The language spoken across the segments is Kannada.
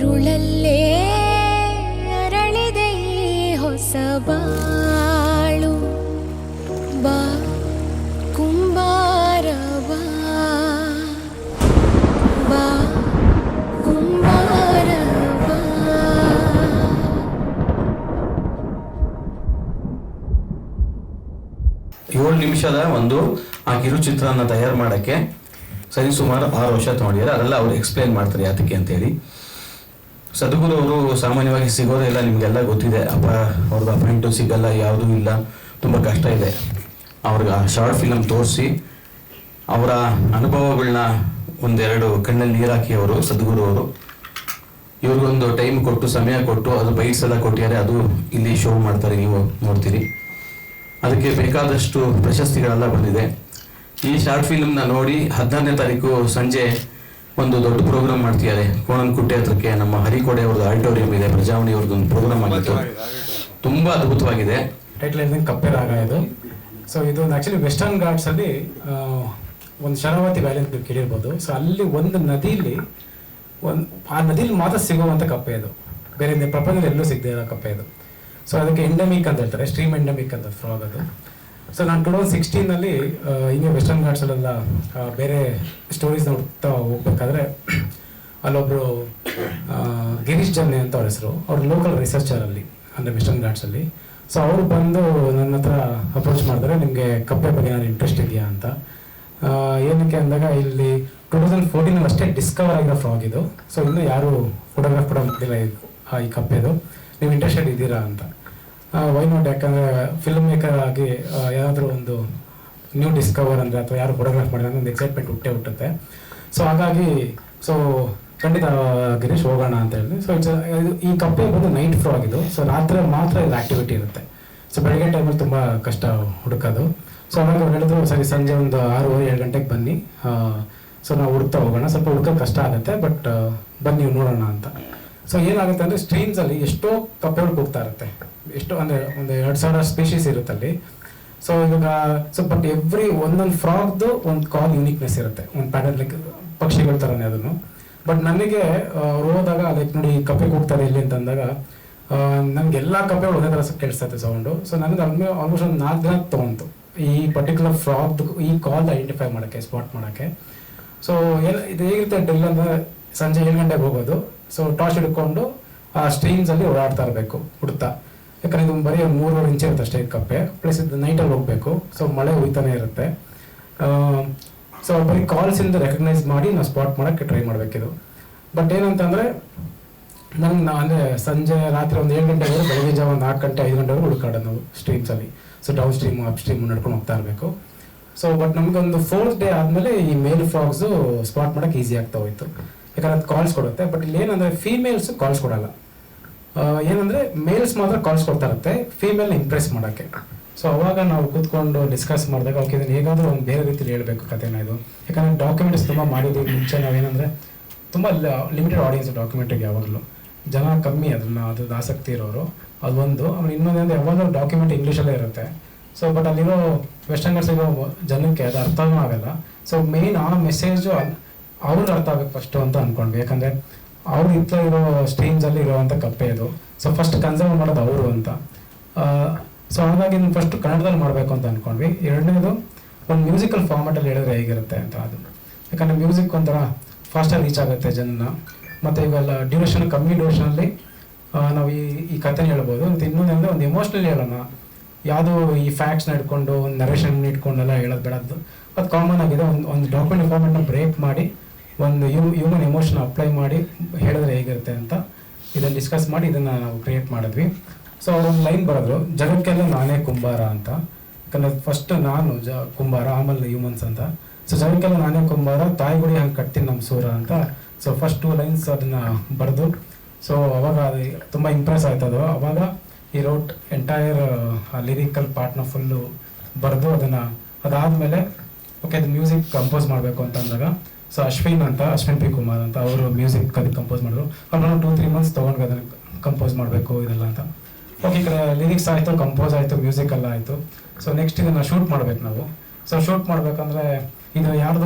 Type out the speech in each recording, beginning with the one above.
ഇരുളല്ലേ അരളിದೆ ಹೊಸ ಬಾಳು ಬಾ ಕುಂಬಾರ ಬಾ ಬಾ ಕುಂಬಾರ ಬಾ. 7 ನಿಮಿಷದ ಒಂದು ಆ ಕಿರುಚಿತ್ರನ ತಯಾರು ಮಾಡೋಕ್ಕೆ ಸರಿಸುಮಾರು 6 ವರ್ಷ ತಗೊಂಡಿದ್ದಾರೆ. ಅದೆಲ್ಲ ಅವ್ರು ಎಕ್ಸ್ಪ್ಲೈನ್ ಮಾಡ್ತಾರೆ ಯಾತಕ್ಕೆ ಅಂತೇಳಿ. ಸದ್ಗುರು ಅವರು ಸಾಮಾನ್ಯವಾಗಿ ಸಿಗೋದೇ ಇಲ್ಲ, ನಿಮಗೆಲ್ಲ ಗೊತ್ತಿದೆ. ಅವ್ರಿಗೆ ಅಪಾಯಿಂಟು ಸಿಗಲ್ಲ, ಯಾವುದೂ ಇಲ್ಲ, ತುಂಬ ಕಷ್ಟ ಇದೆ. ಅವ್ರಿಗೆ ಆ ಶಾರ್ಟ್ ಫಿಲಮ್ ತೋರಿಸಿ ಅವರ ಅನುಭವಗಳನ್ನ ಒಂದೆರಡು ಕಣ್ಣಲ್ಲಿ ನೀರು ಹಾಕಿ ಅವರು ಸದ್ಗುರು ಅವರು ಇವ್ರಿಗೊಂದು ಟೈಮ್ ಕೊಟ್ಟು ಸಮಯ ಕೊಟ್ಟು ಅದು ಬೈಟ್ಸ್ ಎಲ್ಲ ಕೊಟ್ಟಿದ್ದಾರೆ. ಅದು ಇಲ್ಲಿ ಶೋ ಮಾಡ್ತಾರೆ, ನೀವು ನೋಡ್ತೀರಿ. ಅದಕ್ಕೆ ಬೇಕಾದಷ್ಟು ಪ್ರಶಸ್ತಿಗಳೆಲ್ಲ ಬಂದಿದೆ. ಈ ಶಾರ್ಟ್ ಫಿಲ್ಮ್ನ ನೋಡಿ 14ನೇ ತಾರೀಕು ಸಂಜೆ ಒಂದು ದೊಡ್ಡ ಪ್ರೋಗ್ರಾಮ್ ಮಾಡ್ತಿದ್ದಾರೆ ಕೋಣನಕುಂಟೆ ಹತ್ರಕ್ಕೆ. ನಮ್ಮ ಹರಿಕೋಡೆ ಅವ್ರದ್ದು ಆಡಿಟೋರಿಯಂ ಇದೆ, ಪ್ರಜಾವಾಣಿ ಅವ್ರದ್ದು ಒಂದು ಪ್ರೋಗ್ರಾಮ್ ಆಗಿತ್ತು, ತುಂಬ ಅದ್ಭುತವಾಗಿದೆ. ಟೈಟಲ್ ಹೇಳಿದಂಗೆ ಕಪ್ಪೆ ರಾಗ ಇದು. ಸೊ ಇದು ಆ್ಯಕ್ಚುಲಿ ವೆಸ್ಟರ್ನ್ ಘಾಟ್ಸಲ್ಲಿ ಒಂದು ಶರಾವತಿ ವ್ಯಾಲಿ ಅಂತ ಕೇಳಿರ್ಬೋದು. ಸೊ ಅಲ್ಲಿ ಒಂದು ನದಿಯಲ್ಲಿ ಆ ನದಿಲಿ ಮಾತ್ರ ಸಿಗುವಂಥ ಕಪ್ಪೆ ಇದು, ಬೇರೆ ಪ್ರಪಂಚದಲ್ಲಿ ಎಲ್ಲೂ ಸಿಗದೇ ಇರೋ ಕಪ್ಪೆ ಇದು. ಸೊ ಅದಕ್ಕೆ ಎಂಡಮಿಕ್ ಅಂತ ಹೇಳ್ತಾರೆ, ಸ್ಟ್ರೀಮ್ ಎಂಡಮಿಕ್ ಅಂತ ಫ್ರಾಗ್ ಅದು. ಸೊ ನಾನು 2016 ಹಿಂಗೆ ವೆಸ್ಟರ್ನ್ ಘಾಟ್ಸಲ್ಲೆಲ್ಲ ಬೇರೆ ಸ್ಟೋರೀಸ್ ನೋಡ್ತಾ ಹೋಗ್ಬೇಕಾದ್ರೆ ಅಲ್ಲೊಬ್ಬರು ಗಿರೀಶ್ ಜನ್ನೆ ಅಂತ ಅವ್ರ ಹೆಸರು, ಅವ್ರು ಲೋಕಲ್ ರಿಸರ್ಚರ್ ಅಲ್ಲಿ ಅಂದರೆ ವೆಸ್ಟರ್ನ್ ಘಾಟ್ಸಲ್ಲಿ. ಸೊ ಅವರು ಬಂದು ನನ್ನ ಹತ್ರ ಅಪ್ರೋಚ್ ಮಾಡಿದ್ರೆ, ನಿಮಗೆ ಕಪ್ಪೆ ಬಗ್ಗೆ ಏನಾದ್ರು ಇಂಟ್ರೆಸ್ಟ್ ಇದೆಯಾ ಅಂತ. ಏನಕ್ಕೆ ಅಂದಾಗ ಇಲ್ಲಿ 2014 ಅಷ್ಟೇ ಡಿಸ್ಕವರ್ ಆಗಿರೋ ಫ್ರಾಗ್ ಇದು. ಸೊ ಇನ್ನೂ ಯಾರು ಫೋಟೋಗ್ರಾಫ್ ಕೂಡ ಮುಗಿಲ್ಲ ಈ ಕಪ್ಪೆದು, ನೀವು ಇಂಟ್ರೆಸ್ಟೆಡ್ ಇದ್ದೀರಾ ಅಂತ. ವೈ ನಾಟ್, ಯಾಕಂದರೆ ಫಿಲ್ಮ್ ಮೇಕರ್ ಆಗಿ ಏನಾದರೂ ಒಂದು ನ್ಯೂ ಡಿಸ್ಕವರ್ ಅಂದರೆ ಅಥವಾ ಯಾರು ಫೋಟೋಗ್ರಾಫ್ ಮಾಡಿದ್ರೆ ಒಂದು ಎಕ್ಸೈಟ್ಮೆಂಟ್ ಹುಟ್ಟುತ್ತೆ. ಸೊ ಹಾಗಾಗಿ ಖಂಡಿತ ಗಿರೀಶ್ ಹೋಗೋಣ ಅಂತ ಹೇಳಿ. ಸೊ ಈ ಕಪ್ಪೆ ಬಂದು ನೈಟ್ ಫ್ರಾಗ್ ಇದು. ಸೊ ರಾತ್ರಿ ಮಾತ್ರ ಇದು ಆ್ಯಕ್ಟಿವಿಟಿ ಇರುತ್ತೆ. ಸೊ ಬೆಳಗ್ಗೆ ಟೈಮಲ್ಲಿ ತುಂಬ ಕಷ್ಟ ಹುಡುಕೋದು. ಸೊ ಹಾಗಾಗಿ ಅವ್ರು ಹೇಳಿದ್ರು, ಸರಿ ಸಂಜೆ ಒಂದು 6-7 ಗಂಟೆಗೆ ಬನ್ನಿ, ಸೊ ನಾವು ಹುಡುಕ್ತಾ ಹೋಗೋಣ. ಸ್ವಲ್ಪ ಹುಡುಕೋದು ಕಷ್ಟ ಆಗುತ್ತೆ, ಬಟ್ ಬನ್ನಿ ನೋಡೋಣ ಅಂತ. ಸೊ ಏನಾಗುತ್ತೆ ಅಂದರೆ ಸ್ಟ್ರೀಮ್ಸಲ್ಲಿ ಎಷ್ಟೋ ಕಪ್ಪೆಗಳು ಕೂಗ್ತಾ ಇರುತ್ತೆ, ಎಷ್ಟೋ ಅಂದರೆ ಒಂದು 2,000 ಸ್ಪೀಶೀಸ್ ಇರುತ್ತಲ್ಲಿ. ಸೊ ಇವಾಗ ಬಟ್ ಎವ್ರಿ ಒಂದೊಂದು ಫ್ರಾಗ್ದು ಒಂದು ಕಾಲ್ ಯೂನಿಕ್ನೆಸ್ ಇರುತ್ತೆ, ಒಂದು ಪ್ಯಾಟರ್ನ್, ಲೈಕ್ ಪಕ್ಷಿಗಳ ಥರನೇ ಅದನ್ನು. ಬಟ್ ನನಗೆ ಅವ್ರು ಹೋದಾಗ ಲೈಕ್ ನೋಡಿ ಕಪ್ಪೆ ಕೂಗ್ತಾರೆ ಇಲ್ಲಿ ಅಂತ ಅಂದಾಗ ನನಗೆಲ್ಲ ಕಪ್ಪೆಗಳು ಒಂದೇ ಥರ ಕೇಳಿಸ್ತಾ ಇತ್ತು ಸೌಂಡು. ಸೊ ನನಗೆ ಆಲ್ಮೋಸ್ಟ್ ಒಂದು 4 ದಿನ ತೊಗೊಂತು ಈ ಪರ್ಟಿಕ್ಯುಲರ್ ಫ್ರಾಗ್ದು ಈ ಕಾಲ್ ಐಡೆಂಟಿಫೈ ಮಾಡೋಕ್ಕೆ, ಸ್ಪಾಟ್ ಮಾಡೋಕ್ಕೆ. ಸೊ ಇದು ಹೇಗಿರುತ್ತೆ ಡ್ರಿಲ್ ಅಂದರೆ ಸಂಜೆ 7 ಗಂಟೆಗೆ ಹೋಗೋದು. ಸೊ ಟಾರ್ಚ್ ಹಿಡ್ಕೊಂಡು ಆ ಸ್ಟ್ರೀಮ್ಸಲ್ಲಿ ಓಡಾಡ್ತಾ ಇರಬೇಕು ಹುಡುಕ್ತಾ. ಯಾಕಂದರೆ ಇದು ಬರೀ 3-4 ಇಂಚ್ ಇರುತ್ತೆ ಅಷ್ಟೇ ಕಪ್ಪೆ, ಪ್ಲಸ್ ಇದು ನೈಟಲ್ಲಿ ಹೋಗಬೇಕು. ಸೊ ಮಳೆ ಹುಯ್ತಾನೆ ಇರುತ್ತೆ. ಸೊ ಬರೀ ಕಾಲ್ಸಿಂದ ರೆಕಗ್ನೈಸ್ ಮಾಡಿ ನಾವು ಸ್ಪಾಟ್ ಮಾಡೋಕ್ಕೆ ಟ್ರೈ ಮಾಡಬೇಕಿದು. ಬಟ್ ಏನಂತಂದರೆ ನಮ್ಗೆ ಅಂದರೆ ಸಂಜೆ ರಾತ್ರಿ ಒಂದು 7 ಗಂಟೆಗೆ ಬೆಳಗ್ಗೆ ಜಾವ 4 ಗಂಟೆ 5 ಗಂಟೆವರೆಗೂ ಹುಡುಕಾಡೋದು ನಾವು ಸ್ಟ್ರೀಮ್ಸಲ್ಲಿ. So downstream upstream ನಡ್ಕೊಂಡು ಹೋಗ್ತಾ ಇರಬೇಕು. ಸೊ ಬಟ್ ನಮಗೊಂದು 4th ಡೇ ಆದಮೇಲೆ ಈ ಮೇಲ್ ಫ್ರಾಗ್ಸು ಸ್ಪಾಟ್ ಮಾಡೋಕ್ಕೆ ಈಸಿ ಆಗ್ತಾ ಹೋಯ್ತು, ಯಾಕಂದ್ರೆ ಅದು ಕಾಲ್ಸ್ ಕೊಡುತ್ತೆ. ಬಟ್ ಇಲ್ಲಿ ಏನಂದರೆ ಫೀಮೇಲ್ಸು ಕಾಲ್ಸ್ ಕೊಡಲ್ಲ. ಏನಂದರೆ ಮೇಲ್ಸ್ ಮಾತ್ರ ಕಾಲ್ಸ್ ಕೊಡ್ತಾ ಇರುತ್ತೆ ಫೀಮೇಲ್ನ ಇಂಪ್ರೆಸ್ ಮಾಡೋಕ್ಕೆ. ಸೊ ಅವಾಗ ನಾವು ಕೂತ್ಕೊಂಡು ಡಿಸ್ಕಸ್ ಮಾಡಿದಾಗ ಓಕೆ ಇದನ್ನು ಹೇಗಾದರೂ ಒಂದು ಬೇರೆ ರೀತಿಯಲ್ಲಿ ಹೇಳಬೇಕು ಕಥೆನ ಇದು. ಯಾಕಂದರೆ ಡಾಕ್ಯುಮೆಂಟ್ಸ್ ತುಂಬ ಮಾಡಿದ್ವಿ ಮುಂಚೆ. ನಾವೇನಂದರೆ ತುಂಬ ಲಿಮಿಟೆಡ್ ಆಡಿಯನ್ಸ್ ಡಾಕ್ಯುಮೆಂಟ್ರಿಗೆ, ಯಾವಾಗಲೂ ಜನ ಕಮ್ಮಿ ಅದ್ರ ಆಸಕ್ತಿ ಇರೋರು, ಅದೊಂದು. ಆಮೇಲೆ ಇನ್ನೊಂದೇಂದರೆ ಯಾವಾಗಲೂ ಡಾಕ್ಯುಮೆಂಟ್ ಇಂಗ್ಲೀಷಲ್ಲೇ ಇರುತ್ತೆ. ಸೊ ಬಟ್ ಅಲ್ಲಿರೋ ವೆಸ್ಟರ್ನ್ ಇರೋ ಜನಕ್ಕೆ ಅದು ಅರ್ಥವೂ ಆಗಲ್ಲ. ಸೊ ಮೇಯ್ನ್ ಆ ಮೆಸೇಜು ಅವ್ರಿಗೆ ಅರ್ಥ ಆಗಬೇಕು ಫಸ್ಟು ಅಂತ ಅಂದ್ಕೊಂಡ್ವಿ. ಯಾಕಂದರೆ ಅವ್ರು ಇರೋ ಸ್ಟ್ರೀಮ್ಸಲ್ಲಿ ಇರೋವಂಥ ಕಪ್ಪೆ ಇದು. ಸೊ ಫಸ್ಟ್ ಕನ್ಸರ್ವ್ ಮಾಡೋದು ಅವರು ಅಂತ. ಸೊ ಹಾಗಾಗಿ ಫಸ್ಟ್ ಕನ್ನಡದಲ್ಲಿ ಮಾಡಬೇಕು ಅಂತ ಅಂದ್ಕೊಂಡ್ವಿ. ಎರಡನೇದು ಒಂದು ಮ್ಯೂಸಿಕಲ್ ಫಾರ್ಮೆಟಲ್ಲಿ ಹೇಳಿದ್ರೆ ಹೇಗಿರುತ್ತೆ ಅಂತ ಅದು. ಯಾಕಂದರೆ ಮ್ಯೂಸಿಕ್ ಒಂಥರ ಫಾಸ್ಟಾಗಿ ರೀಚ್ ಆಗುತ್ತೆ ಜನನ. ಮತ್ತು ಇವೆಲ್ಲ ಡ್ಯೂರೇಷನ್ ಕಮ್ಮಿ ಡ್ಯೂರೇಷನಲ್ಲಿ ನಾವು ಈ ಕಥೆನ ಹೇಳ್ಬೋದು. ಮತ್ತು ಇನ್ನೊಂದಂದರೆ ಒಂದು ಎಮೋಷ್ನಲಿ ಹೇಳೋಣ, ಯಾವುದೋ ಈ ಫ್ಯಾಕ್ಟ್ಸ್ನ ಇಟ್ಕೊಂಡು ಒಂದು ನರೇಷನ್ ಇಟ್ಕೊಂಡೆಲ್ಲ ಹೇಳೋದು ಬೇಡದ್ದು. ಅದು ಕಾಮನ್ ಆಗಿದೆ. ಒಂದು ಡಾಕ್ಯುಮೆಂಟ್ ಫಾರ್ಮೆಟ್ನ ಬ್ರೇಕ್ ಮಾಡಿ ಒಂದು ಹ್ಯೂಮನ್ ಎಮೋಷನ್ ಅಪ್ಲೈ ಮಾಡಿ ಹೇಳಿದ್ರೆ ಹೇಗಿರುತ್ತೆ ಅಂತ ಇದನ್ನು ಡಿಸ್ಕಸ್ ಮಾಡಿ ಇದನ್ನು ನಾವು ಕ್ರಿಯೇಟ್ ಮಾಡಿದ್ವಿ. ಸೊ ಅವರೊಂದು ಲೈನ್ ಬರೋದು, ಜಗಕ್ಕೆಲ್ಲ ನಾನೇ ಕುಂಬಾರ ಅಂತ. ಯಾಕಂದರೆ ಫಸ್ಟ್ ನಾನು ಕುಂಬಾರ, ಆಮೇಲೆ ಹ್ಯೂಮನ್ಸ್ ಅಂತ. ಸೊ ಜಗಕ್ಕೆಲ್ಲ ನಾನೇ ಕುಂಬಾರ, ತಾಯಿಗುಡಿ ಹಂಗೆ ಕಟ್ತೀನಿ ನಮ್ಮ ಸೂರ ಅಂತ. ಸೊ ಫಸ್ಟ್ 2 ಲೈನ್ಸ್ ಅದನ್ನು ಬರೆದು, ಸೊ ಅವಾಗ ಅದು ತುಂಬ ಇಂಪ್ರೆಸ್ ಆಯ್ತದು. ಅವಾಗ ಈ ರೋಟ್ ಎಂಟೈರ್ ಲಿರಿಕಲ್ ಪಾರ್ಟ್ನ ಫುಲ್ಲು ಬರೆದು ಅದಾದಮೇಲೆ ಓಕೆ ಅದು ಮ್ಯೂಸಿಕ್ ಕಂಪೋಸ್ ಮಾಡಬೇಕು ಅಂತ ಅಂದಾಗ, ಸೊ ಅಶ್ವಿನ್ ಪಿ ಕುಮಾರ್ ಅಂತ ಅವರು ಮ್ಯೂಸಿಕ್ ಅದಕ್ಕೆ ಕಂಪೋಸ್ ಮಾಡಿದ್ರು. ಅವ್ರು 2-3 ಮಂತ್ಸ್ ತೊಗೊಂಡು ಅದನ್ನು ಕಂಪೋಸ್ ಮಾಡಬೇಕು ಇದೆಲ್ಲ ಅಂತ. ಓಕೆ ಈ ಕಡೆ ಲಿರಿಕ್ಸ್ ಆಯಿತು, ಕಂಪೋಸ್ ಆಯಿತು, ಮ್ಯೂಸಿಕ್ ಎಲ್ಲ ಆಯಿತು. ಸೊ ನೆಕ್ಸ್ಟ್ ಇದನ್ನು ಶೂಟ್ ಮಾಡಬೇಕು ನಾವು. ಸೊ ಶೂಟ್ ಮಾಡಬೇಕಂದ್ರೆ ಇದು ಯಾರು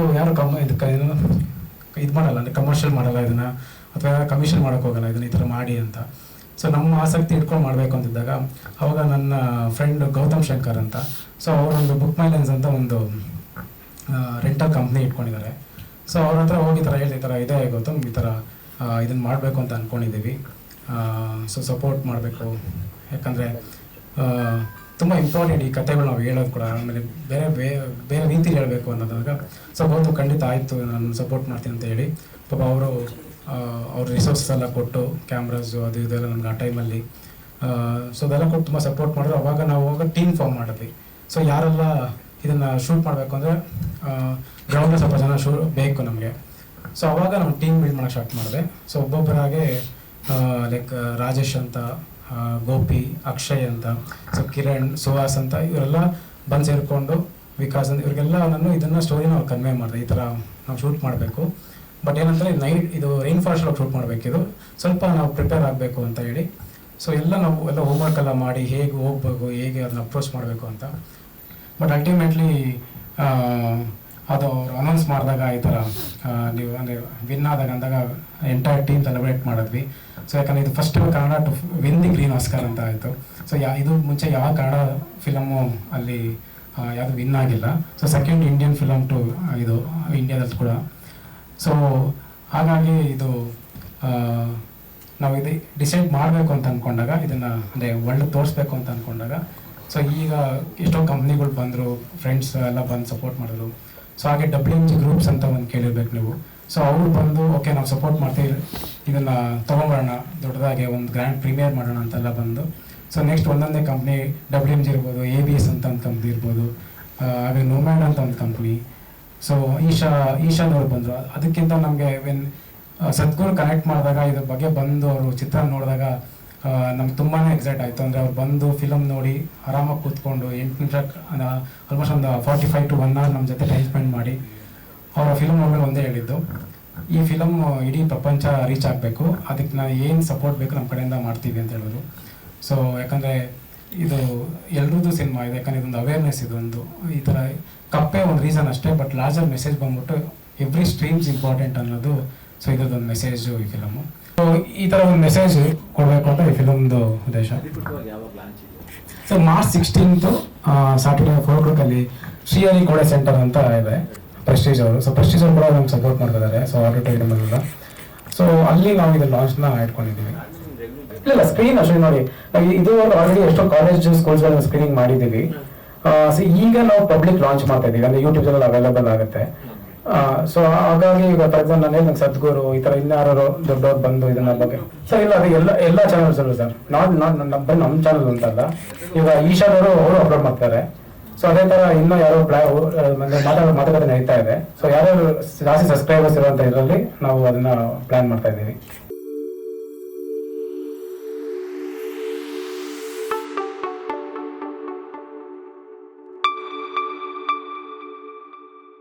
ಇದು ಮಾಡಲ್ಲ, ಅಂದರೆ ಕಮರ್ಷಿಯಲ್ ಮಾಡಲ್ಲ ಇದನ್ನು, ಅಥವಾ ಕಮಿಷನ್ ಮಾಡೋಕ್ಕೆ ಹೋಗಲ್ಲ ಇದನ್ನು ಈ ಥರ ಮಾಡಿ ಅಂತ. ಸೊ ನಮ್ಮ ಆಸಕ್ತಿ ಇಟ್ಕೊಂಡು ಮಾಡಬೇಕು ಅಂತಿದ್ದಾಗ ಅವಾಗ ನನ್ನ ಫ್ರೆಂಡ್ ಗೌತಮ್ ಶಂಕರ್ ಅಂತ, ಸೊ ಅವರೊಂದು ಬುಕ್ ಮೈ ಲೆನ್ಸ್ ಅಂತ ಒಂದು ರೆಂಟಲ್ ಕಂಪ್ನಿ ಇಟ್ಕೊಂಡಿದ್ದಾರೆ. ಸೊ ಅವ್ರ ಹತ್ರ ಹೋಗಿ ಈ ಥರ ಹೇಳಿ, ಈ ಥರ ಇದೆ ಗೌತಮ್, ಈ ಥರ ಇದನ್ನು ಮಾಡಬೇಕು ಅಂತ ಅಂದ್ಕೊಂಡಿದ್ದೀವಿ, ಸೊ ಸಪೋರ್ಟ್ ಮಾಡಬೇಕು, ಯಾಕಂದರೆ ತುಂಬ ಇಂಪಾರ್ಟೆಂಟ್ ಈ ಕಥೆಗಳು ನಾವು ಹೇಳೋದು ಕೂಡ, ಆಮೇಲೆ ಬೇರೆ ಬೇರೆ ರೀತಿಲಿ ಹೇಳಬೇಕು ಅನ್ನೋದಾಗ ಸೊ ಗೌತಮ್ ಖಂಡಿತ ಆಯಿತು ನಾನು ಸಪೋರ್ಟ್ ಮಾಡ್ತೀನಿ ಅಂತ ಹೇಳಿ ಪಾಪ ಅವರು ಅವ್ರ ರಿಸೋರ್ಸಸ್ ಎಲ್ಲ ಕೊಟ್ಟು ಕ್ಯಾಮ್ರಾಸು ಅದು ಇದೆಲ್ಲ ನಮ್ಗೆ ಆ ಟೈಮಲ್ಲಿ ಸೊ ಅದೆಲ್ಲ ಕೊಟ್ಟು ತುಂಬ ಸಪೋರ್ಟ್ ಮಾಡಿದ್ರು. ಅವಾಗ ನಾವು ಅವಾಗ ಟೀಮ್ ಫಾರ್ಮ್ ಮಾಡಿದ್ವಿ. ಸೊ ಯಾರೆಲ್ಲ ಇದನ್ನು ಶೂಟ್ ಮಾಡಬೇಕು ಅಂದರೆ ಗ್ರೌಂಡಲ್ಲಿ ಸ್ವಲ್ಪ ಜನ ಬೇಕು ನಮಗೆ. ಸೊ ಅವಾಗ ನಾವು ಟೀಮ್ ಬಿಲ್ಡ್ ಮಾಡೋಕ್ಕೆ ಸ್ಟಾರ್ಟ್ ಮಾಡಿದೆ. ಸೊ ಒಬ್ಬೊಬ್ಬರಾಗೆ ಲೈಕ್ ರಾಜೇಶ್ ಅಂತ, ಗೋಪಿ, ಅಕ್ಷಯ್ ಅಂತ, ಸೊ ಕಿರಣ್, ಸುಹಾಸ್ ಅಂತ ಇವರೆಲ್ಲ ಬಂದು ಸೇರಿಕೊಂಡು, ವಿಕಾಸ್ ಅಂತ ಇವರಿಗೆಲ್ಲ ನಾನು ಇದನ್ನು ಸ್ಟೋರಿ ನಾವು ಕನ್ವೆ ಮಾಡಿದೆ, ಈ ಥರ ನಾವು ಶೂಟ್ ಮಾಡಬೇಕು. ಬಟ್ ಏನಂದರೆ ಇದು ರೈನ್ ಫಾರೆಸ್ಟ್ ಶೂಟ್ ಮಾಡಬೇಕಿದು, ಸ್ವಲ್ಪ ನಾವು ಪ್ರಿಪೇರ್ ಆಗಬೇಕು ಅಂತ ಹೇಳಿ ಸೊ ನಾವು ಎಲ್ಲ ಹೋಮ್ವರ್ಕ್ ಎಲ್ಲ ಮಾಡಿ ಹೇಗೆ ಹೋಗ್ಬೇಕು, ಹೇಗೆ ಅದನ್ನ ಅಪ್ರೋಚ್ ಮಾಡಬೇಕು ಅಂತ. ಬಟ್ ಅಲ್ಟಿಮೇಟ್ಲಿ ಅದು ಅವ್ರು ಅನೌನ್ಸ್ ಮಾಡಿದಾಗ ಈ ಥರ ನೀವು ಅಂದರೆ ವಿನ್ ಆದಾಗ ಅಂದಾಗ ಎಂಟೈರ್ ಟೀಮ್ ಸೆಲೆಬ್ರೇಟ್ ಮಾಡಿದ್ವಿ. ಸೊ ಯಾಕಂದರೆ ಇದು first Kannada to win the green Oscar ಅಂತ ಆಯಿತು. ಸೊ ಇದು ಮುಂಚೆ ಯಾವ ಕನ್ನಡ ಫಿಲಮು ಅಲ್ಲಿ ಯಾವುದು ವಿನ್ ಆಗಿಲ್ಲ. So second Indian film to ಇದು ಇಂಡಿಯಾದಲ್ಲಿ ಕೂಡ. ಸೊ ಹಾಗಾಗಿ ಇದು ನಾವು ಇದು ಡಿಸೈಡ್ ಮಾಡಬೇಕು ಅಂತ ಅಂದ್ಕೊಂಡಾಗ, ಇದನ್ನು ಅಂದರೆ ಒಳ್ಳೆ ತೋರಿಸ್ಬೇಕು ಅಂತ ಅಂದ್ಕೊಂಡಾಗ, ಸೊ ಈಗ ಎಷ್ಟೋ ಕಂಪ್ನಿಗಳು ಬಂದರು, ಫ್ರೆಂಡ್ಸ್ ಎಲ್ಲ ಬಂದು ಸಪೋರ್ಟ್ ಮಾಡಿದ್ರು. ಸೊ ಹಾಗೆ WMG ಗ್ರೂಪ್ಸ್ ಅಂತ ಒಂದು ಕೇಳಿರ್ಬೇಕು ನೀವು. ಸೊ ಅವ್ರು ಬಂದು ಓಕೆ ನಾವು ಸಪೋರ್ಟ್ ಮಾಡ್ತೀವಿ, ಇದನ್ನು ತೊಗೊಂಬರೋಣ, ದೊಡ್ಡದಾಗಿ ಒಂದು ಗ್ರ್ಯಾಂಡ್ ಪ್ರೀಮಿಯರ್ ಮಾಡೋಣ ಅಂತೆಲ್ಲ ಬಂದು. ಸೊ ನೆಕ್ಸ್ಟ್ ಒಂದೊಂದೇ ಕಂಪ್ನಿ WMG ಇರ್ಬೋದು, ABS ಅಂತ ಒಂದು ಕಂಪ್ನಿ ಇರ್ಬೋದು, ಹಾಗೆ ನೋಮ್ಯಾಡ್ ಅಂತ ಒಂದು ಕಂಪ್ನಿ. ಸೊ ಈಶಾನವ್ರು ಬಂದರು. ಅದಕ್ಕಿಂತ ನಮಗೆ ಸದ್ಗುರು ಕನೆಕ್ಟ್ ಮಾಡಿದಾಗ ಇದ್ರ ಬಗ್ಗೆ ಬಂದು ಅವರು ಚಿತ್ರ ನೋಡಿದಾಗ ನಮ್ಗೆ ತುಂಬಾ ಎಕ್ಸೈಟ್ ಆಯಿತು. ಅಂದರೆ ಅವ್ರು ಬಂದು ಫಿಲಮ್ ನೋಡಿ ಆರಾಮಾಗಿ ಕೂತ್ಕೊಂಡು 8 ನಿಮಿಷ ಆಲ್ಮೋಸ್ಟ್ ಒಂದು 45 to 1 hour ನಮ್ಮ ಜೊತೆ ಟೈಮ್ ಸ್ಪೆಂಡ್ ಮಾಡಿ ಅವರ ಫಿಲಮ್ ನೋಡ್ಮೇಲೆ ಒಂದೇ ಹೇಳಿದ್ದು, ಈ ಫಿಲಮ್ ಇಡೀ ಪ್ರಪಂಚ ರೀಚ್ ಆಗಬೇಕು, ಅದಕ್ಕೆ ನಾವು ಏನು ಸಪೋರ್ಟ್ ಬೇಕು ನಮ್ಮ ಕಡೆಯಿಂದ ಮಾಡ್ತೀವಿ ಅಂತ ಹೇಳಿದ್ರು. ಸೊ ಯಾಕಂದರೆ ಇದು ಎಲ್ರದ್ದು ಸಿನಿಮಾ ಇದೆ, ಯಾಕಂದರೆ ಇದೊಂದು ಅವೇರ್ನೆಸ್, ಇದೊಂದು ಈ ಥರ ಕಪ್ಪೆ ಒಂದು ರೀಸನ್ ಅಷ್ಟೇ, ಬಟ್ ಲಾರ್ಜರ್ ಮೆಸೇಜ್ ಬಂದ್ಬಿಟ್ಟು ಎವ್ರಿ ಸ್ಟ್ರೀಮ್ಸ್ ಇಂಪಾರ್ಟೆಂಟ್ ಅನ್ನೋದು. ಸೊ ಇದೊಂದು ಮೆಸೇಜು ಈ ಫಿಲಮು. ಸೊ ಈ ಥರ ಒಂದು ಮೆಸೇಜ್ ಕೊಡಬೇಕು ಅಂತ ಈ ಫಿಲಮ್ದು ಉದ್ದೇಶ. So March 16th Saturday 4 o'clock ಅಲ್ಲಿ ಶ್ರೀಹರಿ ಕೋಡೆ ಸೆಂಟರ್ ಅಂತ ಇದೆ, ಪ್ರೆಸ್ಟೀಜ್ ಅವರು. ಸೊ ಪ್ರೆಸ್ಟೀಜ್ ಅವರು ಕೂಡ ನಮ್ಗೆ ಸಪೋರ್ಟ್ ಮಾಡ್ತಿದ್ದಾರೆ. So auditorium. ಸೊ ಅಲ್ಲಿ ನಾವು ಇದು ಲಾಂಚ್ನ ಇಟ್ಕೊಂಡಿದ್ದೀವಿ. ಇಲ್ಲ ಸ್ಕ್ರೀನ್ ಅಷ್ಟೇ ನೋಡಿ, ಇದು ಆಲ್ರೆಡಿ ಎಷ್ಟೋ ಕಾಲೇಜ್ ಸ್ಕೂಲ್ಸ್ಗಳನ್ನ ಸ್ಕ್ರೀನಿಂಗ್ ಮಾಡಿದ್ದೀವಿ. ಸೊ ಈಗ ನಾವು ಪಬ್ಲಿಕ್ ಲಾಂಚ್ ಮಾಡ್ತಾ ಇದ್ದೀವಿ, ಅಂದರೆ ಯೂಟ್ಯೂಬ್ನಲ್ಲಿ ಅವೈಲೇಬಲ್ ಆಗುತ್ತೆ. ಸೊ ಹಾಗಾಗಿ ಈಗ ಫಾರ್ ಎಕ್ಸಾಂಪಲ್ ನಾನು ಹೇಳಿದ ಸದ್ಗುರು ಈ ಥರ ಇನ್ಯಾರು ದೊಡ್ಡವ್ರು ಬಂದು ಇದನ್ನ ಬಗ್ಗೆ ಸರ್ ಇಲ್ಲ ಅದು ಎಲ್ಲ ಚಾನಲ್ಸ್ ಅಲ್ಲೂ ಸರ್, ನಮ್ಮ ಚಾನಲ್ ಅಂತಲ್ಲ, ಈಗ ಈಶಾನವರು ಅವರು ಅಪ್ಲೋಡ್ ಮಾಡ್ತಾರೆ. ಸೊ ಅದೇ ಥರ ಇನ್ನೂ ಯಾರೋ ಮಾತುಕತೆ ನಡೀತಾ ಇದೆ. ಸೊ ಯಾರು ಜಾಸ್ತಿ ಸಬ್ಸ್ಕ್ರೈಬರ್ಸ್ ಇರುವಂಥ ಇದರಲ್ಲಿ ನಾವು ಅದನ್ನ ಪ್ಲಾನ್ ಮಾಡ್ತಾ ಇದ್ದೀವಿ.